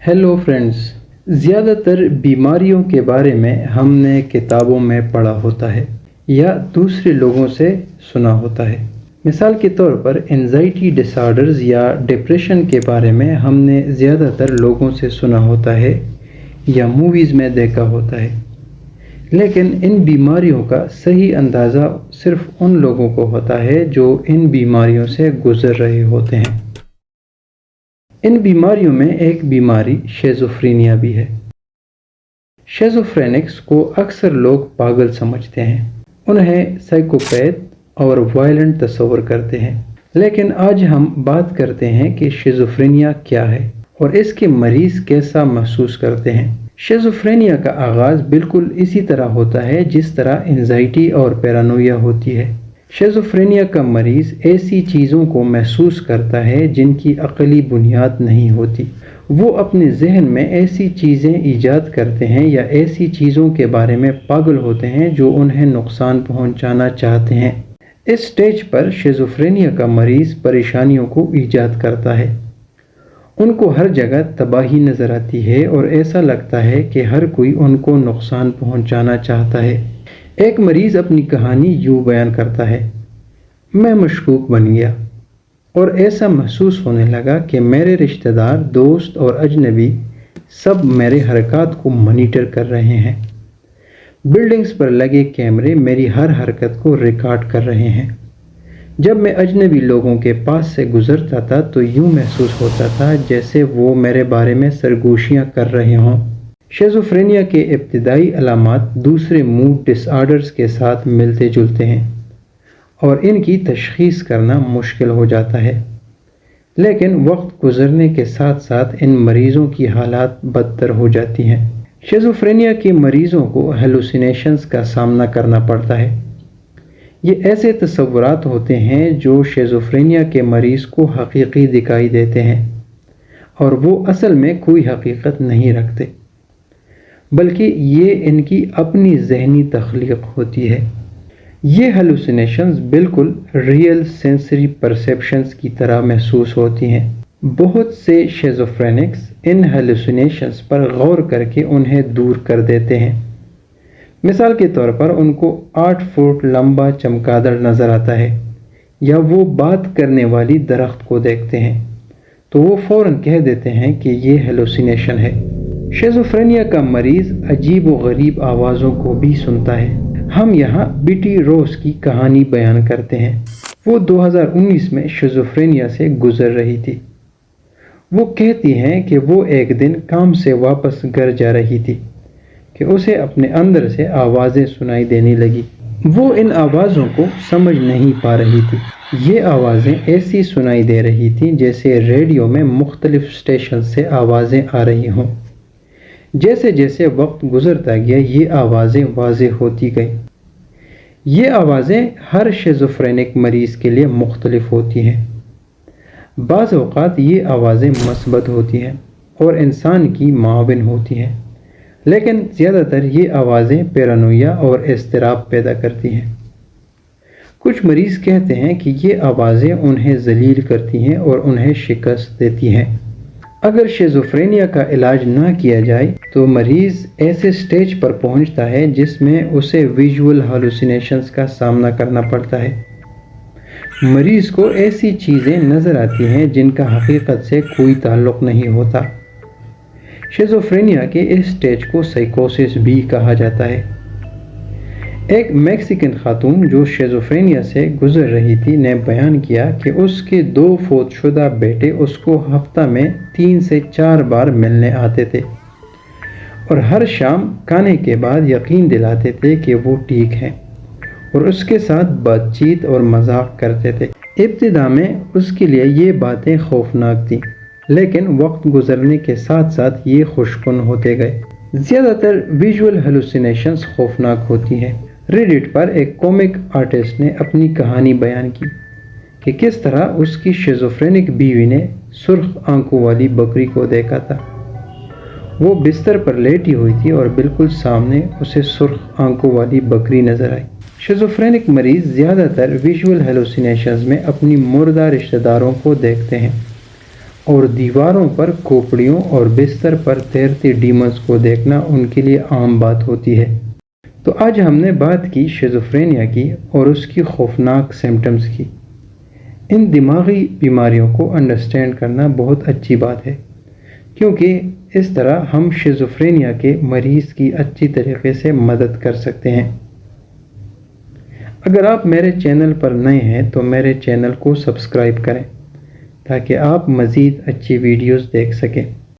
Hello friends. ज़्यादातर बीमारियों के बारे में हमने किताबों में पढ़ा होता है या दूसरे लोगों से सुना होता है। मिसाल के तौर पर एंजाइटी डिसऑर्डर्स या डिप्रेशन के बारे में हमने ज़्यादातर लोगों से सुना होता है या मूवीज़ में देखा होता है। लेकिन इन बीमारियों का सही अंदाज़ा सिर्फ उन लोगों को होता है जो इन बीमारियों से गुज़र रहे होते हैं। इन बीमारियों में एक बीमारी शिज़ोफ्रेनिया भी है। शिज़ोफ्रेनिक्स को अक्सर लोग पागल समझते हैं, उन्हें साइकोपैथ और वायलेंट तस्वर करते हैं। लेकिन आज हम बात करते हैं कि शिज़ोफ्रेनिया क्या है और इसके मरीज़ कैसा महसूस करते हैं। शिज़ोफ्रेनिया का आगाज़ बिल्कुल इसी तरह होता है जिस तरह एंजाइटी और पैरानोया होती है। शिज़ोफ्रेनिया का मरीज़ ऐसी चीज़ों को महसूस करता है जिनकी अक़ली बुनियाद नहीं होती। वो अपने जहन में ऐसी चीज़ें ईजाद करते हैं या ऐसी चीज़ों के बारे में पागल होते हैं जो उन्हें नुकसान पहुंचाना चाहते हैं। इस स्टेज पर शिज़ोफ्रेनिया का मरीज़ परेशानियों को ईजाद करता है। उनको हर जगह तबाही नज़र आती है और ऐसा लगता है कि हर कोई उनको नुकसान पहुंचाना चाहता है। एक मरीज़ अपनी कहानी यूँ बयान करता है, मैं मशकूक बन गया और ऐसा महसूस होने लगा कि मेरे रिश्तेदार, दोस्त और अजनबी सब मेरे हरकत को मॉनिटर कर रहे हैं। बिल्डिंग्स पर लगे कैमरे मेरी हर हरकत को रिकॉर्ड कर रहे हैं। जब मैं अजनबी लोगों के पास से गुज़रता था तो यूँ महसूस होता था जैसे वो मेरे बारे में सरगोशियाँ कर रहे हों। शिज़ोफ्रेनिया के इब्तिदाई अलामात दूसरे मूड डिसऑर्डर्स के साथ मिलते जुलते हैं और इनकी तशख़ीस करना मुश्किल हो जाता है। लेकिन वक्त गुज़रने के साथ साथ इन मरीज़ों की हालात बदतर हो जाती हैं। शिज़ोफ्रेनिया के मरीज़ों को हेलुसिनेशंस का सामना करना पड़ता है। ये ऐसे तस्वुरात होते हैं जो शिज़ोफ्रेनिया के मरीज़ को हकीकी दिखाई देते हैं और वो असल में कोई हकीकत नहीं रखते, बल्कि ये इनकी अपनी ज़हनी तख्लीक होती है। ये हेलुसिनेशंस बिल्कुल रियल सेंसरी परसेप्शंस की तरह महसूस होती हैं। बहुत से शिज़ोफ्रेनिक्स इन हेलुसिनेशंस पर गौर करके उन्हें दूर कर देते हैं। मिसाल के तौर पर उनको 8 फुट लंबा चमगादड़ नज़र आता है या वो बात करने वाली दरख्त को देखते हैं तो वो फ़ौरन कह देते हैं कि ये हेलुसिनेशन है। शिज़ोफ्रेनिया का मरीज़ अजीब व गरीब आवाज़ों को भी सुनता है। हम यहाँ बिटी रोस की कहानी बयान करते हैं। वो 2019 में शिज़ोफ्रेनिया से गुज़र रही थी। वो कहती हैं कि वो एक दिन काम से वापस घर जा रही थी कि उसे अपने अंदर से आवाज़ें सुनाई देने लगी। वो इन आवाज़ों को समझ नहीं पा रही थी। ये आवाज़ें ऐसी सुनाई दे रही थीं जैसे रेडियो में मुख्तलिफ स्टेशन से आवाज़ें आ रही हों। जैसे जैसे वक्त गुज़रता गया ये आवाज़ें वाज़ेह होती गईं। ये आवाज़ें हर शिज़ोफ्रेनिक मरीज़ के लिए मुख्तलिफ होती हैं। बाज़ औक़ात ये आवाज़ें मस्बत होती हैं और इंसान की माविन होती हैं, लेकिन ज़्यादातर ये आवाज़ें पैरानोया और इज़्तिराब पैदा करती हैं। कुछ मरीज़ कहते हैं कि ये आवाज़ें उन्हें ज़लील करती हैं और उन्हें शिकस्त देती हैं। अगर शिज़ोफ्रेनिया का इलाज ना किया जाए तो मरीज़ ऐसे स्टेज पर पहुंचता है जिसमें उसे विजुअल हेलुसिनेशंस का सामना करना पड़ता है। मरीज़ को ऐसी चीज़ें नज़र आती हैं जिनका हकीकत से कोई ताल्लुक़ नहीं होता। शिज़ोफ्रेनिया के इस स्टेज को साइकोसिस भी कहा जाता है। एक मैक्सिकन खातून जो शिज़ोफ्रेनिया से गुज़र रही थी ने बयान किया कि उसके 2 फोतशुदा बेटे उसको हफ्ता में 3 से 4 बार मिलने आते थे और हर शाम खाने के बाद यकीन दिलाते थे कि वो ठीक हैं और उसके साथ बातचीत और मजाक करते थे। इब्तिदा में उसके लिए ये बातें खौफनाक थीं, लेकिन वक्त गुज़रने के साथ साथ ये खुशकुन होते गए। ज़्यादातर विजुअल हेलुसिनेशंस खौफनाक होती हैं। रेडिट पर एक कॉमिक आर्टिस्ट ने अपनी कहानी बयान की कि किस तरह उसकी शिज़ोफ्रेनिक बीवी ने सुर्ख आंखों वाली बकरी को देखा था। वो बिस्तर पर लेटी हुई थी और बिल्कुल सामने उसे सुर्ख आंखों वाली बकरी नज़र आई। शिज़ोफ्रेनिक मरीज़ ज़्यादातर विजुअल हेलुसिनेशंस में अपनी मुर्दा रिश्तेदारों को देखते हैं اور دیواروں پر کھوپڑیوں اور بستر پر تیرتے ڈیمنز کو دیکھنا ان کے لیے عام بات ہوتی ہے۔ تو آج ہم نے بات کی شیزوفرینیا کی اور اس کی خوفناک سمپٹمز کی۔ ان دماغی بیماریوں کو انڈرسٹینڈ کرنا بہت اچھی بات ہے، کیونکہ اس طرح ہم شیزوفرینیا کے مریض کی اچھی طریقے سے مدد کر سکتے ہیں۔ اگر آپ میرے چینل پر نئے ہیں تو میرے چینل کو سبسکرائب کریں تاکہ آپ مزید اچھی ویڈیوز دیکھ سکیں۔